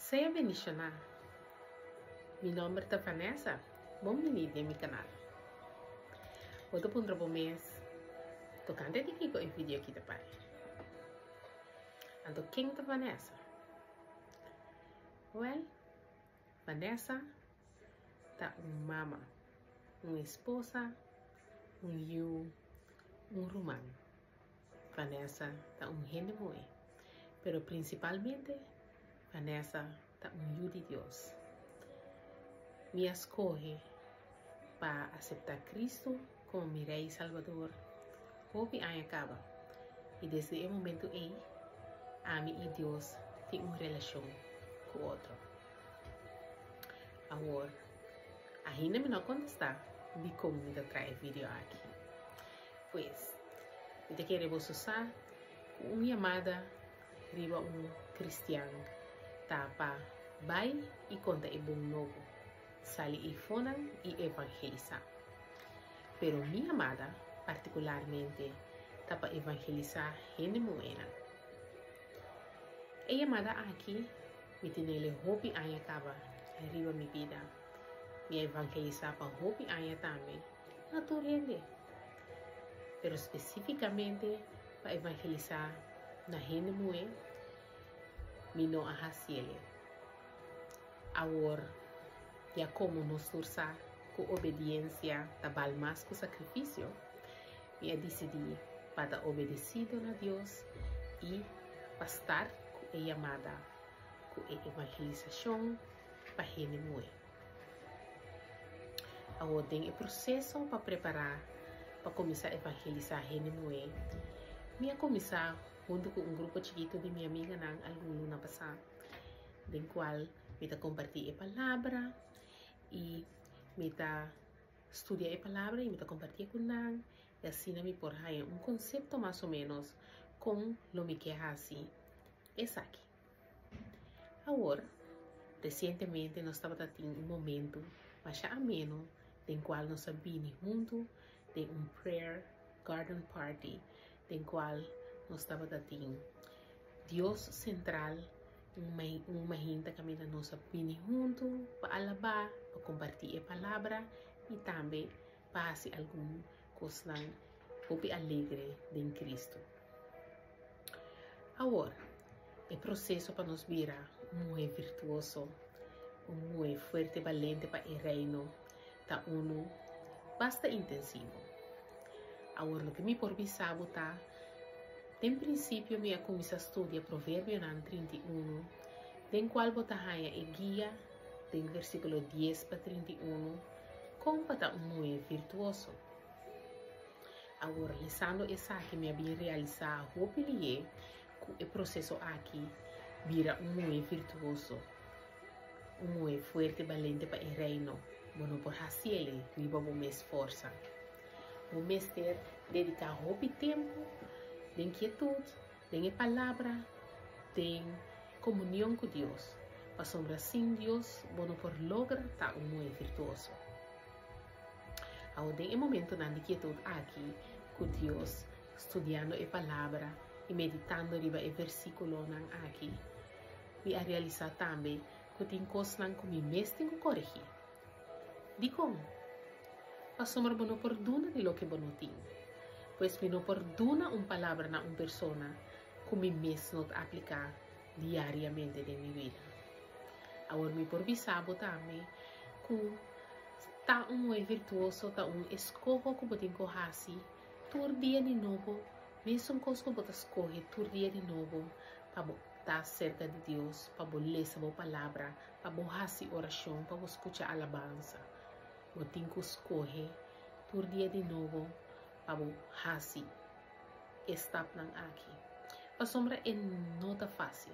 Seja bendicionada. Mi nombre es Vanessa. Bienvenido a mi canal. Hoy te pondré un mes tocando de aquí con el video que te pare. Ando, ¿quién es Vanessa? Well, Vanessa está una mamá, una esposa, un hijo, un román. Vanessa está un gente muy, pero principalmente Vanessa está un hijo de Dios. Me escoge para aceptar a Cristo como mi Rey y Salvador. Hoy año acaba y desde el momento ahí, a mí y Dios tienen una relación con otro. Ahora, ainda me não contestar de como me trae el video aquí. Pues, yo quiero usar una llamada arriba un cristiano para vai y conta el buen nuevo. Sale y fonan y evangelizar. Pero mi llamada, particularmente, está para evangelizar gente buena. La llamada aquí me tiene el hobby año acaba arriba mi vida. Me evangelizar para hobby año también. Naturalmente. Pero específicamente para evangelizar na gente buena, me no hacer. Ahora, ya como nos usar con obediencia, tabal más con sacrificio, me decidí para obedecido a Dios y para estar con la llamada, con la evangelización para gente muy. Ahora tengo el proceso para preparar para comenzar a evangelizar gente muy. Me comenzar junto con un grupo chiquito de mi amiga en alguna luna pasada, del cual me compartí la palabra y me estudiar la palabra y me compartir con él y así me por ahí un concepto más o menos con lo que así es aquí. Ahora, recientemente nos estaba teniendo un momento más ameno del cual nos vimos juntos de un prayer garden party del cual nos estaba teniendo Dios central. Uma gente que nos vini junto para alabar, para compartir a palavra e também para fazer alguma coisa alegre em Cristo. Agora, o processo para nos virar muito virtuoso, muito forte e valente para o reino, está bastante intensivo. Agora, o que me por bisabo está em princípio, me comecei a estudar Provérbio 31, den qual botahaya e guia do versículo 10 para 31, como para muito virtuoso. Agora, lisando essa que me havia realizado, vou pedir que o processo aqui vira muito virtuoso, muito forte e valente para o reino. Bueno, por hacerlo, viva o mais força. O mês ter dedicar o tempo de inquietude, de palavra, de comunhão com Deus. Para sombra sem Deus, bueno por lograr estar muito virtuoso. Agora, em momento de inquietude aqui, com Deus, estudando a palavra e meditando riba o versículo aqui, e a realizar também que tem coisas que me mesmo tenho que corrigir. De como? Para sombra bueno por duna de lo que bueno tenho. Pues me no perdona una palabra a una persona que me mesmo no aplicar diariamente en mi vida. Ahora me por bisabo también que está muy virtuoso, está un escojo que botin ko hasi, todo día de nuevo, mesmo cosa que botas escoge todo día de nuevo, para estar cerca de Dios, para leer esa palabra, para hasi oración, para escuchar alabanza. Botin ko escoge todo día de nuevo, para hasi está aqui. A sombra é nota fácil.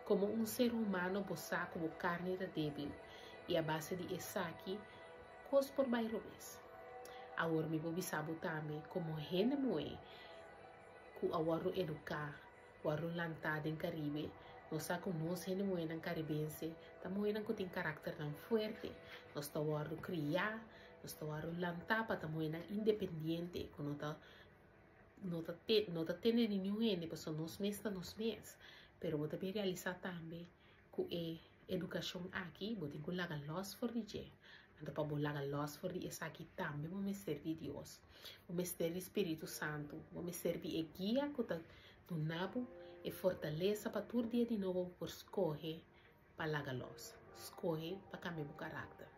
Como um ser humano, você como carne da débil e a base de essa aqui, coisa por bairro vez. Agora me vou bisabo também como gente moe, que agora educar, agora lantar em Caribe, nós sabemos gente moe na caribense, também não tem caráter tão forte, nós está agora criar, nós está agora lantar para também independente, que não está tendo nenhum gente, porque nós mesmos, pero vou também realizar também que educação aqui, vou ter que lagar los for DJ. Então, para lagar los for DJ, essa aqui também vou me servir Deus. Vou me servir Espírito Santo. Vou me servir e guia que tá do nabo e fortaleza para todo dia de novo por escorrer para lagar los. Escorrer para cambiar o caráter.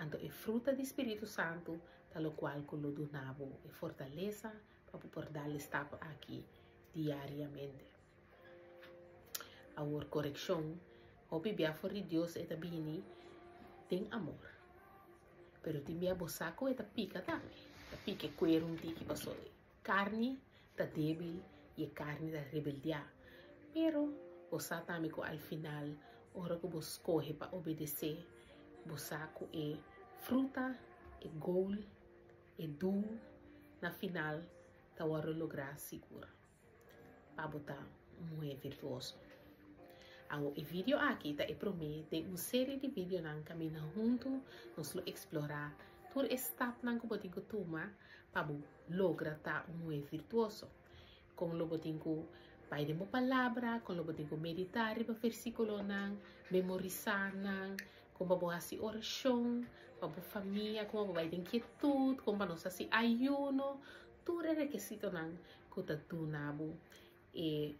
Então, é fruta do Espírito Santo, tal qual que o do nabo e fortaleza para poder dar-lhe estapa aqui diariamente. A correção, o bebê for de Deus é também tem amor. Pero também a bosaco é pica também. A pica é coer que passou. Carne tá débil e carne da rebeldia. Pero bosa também al final, hora que você escolhe para obedecer, bosaco é fruta, é gol, é du, na final, tá hora lograr segura. Para botar muito virtuoso. O vídeo aqui tá promete uma série de vídeos nang caminha junto, nós lo explorar todo estado nang que botinho toma para lograr tá muito virtuoso. Como lo botinho vai de uma palavra, como lo botinho meditar para versículo nang, memorizar nang, como para fazer oração, para família, como para inquietude, como para nós fazer ayuno, tudo é requisito nang que tá tunabo e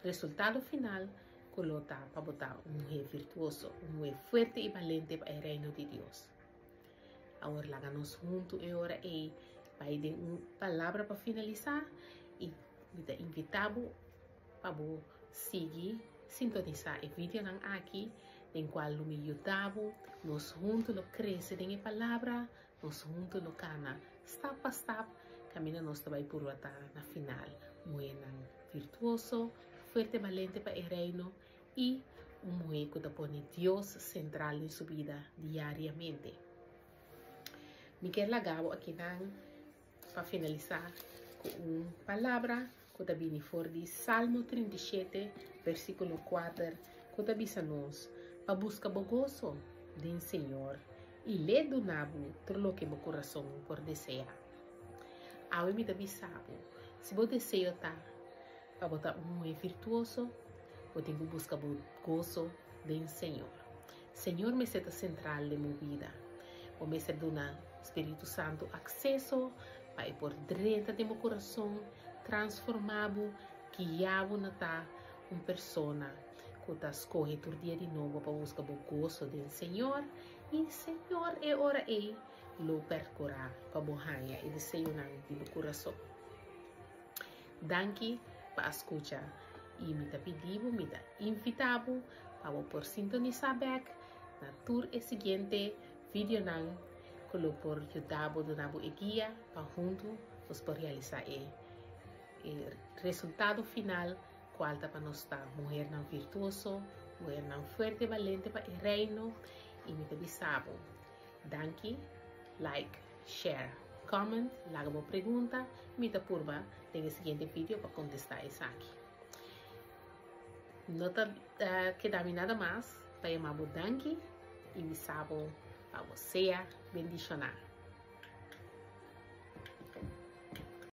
resultado final colota para botar mulher virtuoso, mulher fuerte e valente para o reino de Deus. Agora lagamos juntos e ora vai ter uma palavra para finalizar e me invitamos para seguir, sintonizar o vídeo aqui, em qual me ajudamos, nós juntos lo cresce em palavra, nós juntos lo cana, step by step, caminho nós vai por na final, mulher virtuoso, fuerte valente para el reino y un mujer que pone Dios central en su vida diariamente. Miguel Lagabo aquí para finalizar con una palabra que viene por de Salmo 37, versículo 4, que dice nos para buscar o gozo del Señor y le donamos todo lo que mi corazón por desear. Ahora me avisado, si vos deseo para botar mulher virtuoso, eu tenho que buscar o gozo do Senhor. Senhor me seta central de minha vida. O me ser dona Espírito Santo acesso para por dentro de meu coração, transformado, guiado na uma pessoa que está escolhe todo dia de novo para buscar o gozo do Senhor. E Senhor é hora lo percorrer para borrar e desejo de meu coração. Danke para escuchar e me pedimos, me invitamos para por sintonizar back na tour e seguinte vídeo nang que por ajudar donabo e guia para junto nós por realizar o resultado final qual para nós estar mulher não virtuoso, mulher não forte valente para o reino e me avisamos. Danke, like, share, comment, laga uma pergunta, me purba tem o seguinte vídeo para contestar isso aqui. Não queda nada mais para chamar o danke e me sabo para você bendicionar.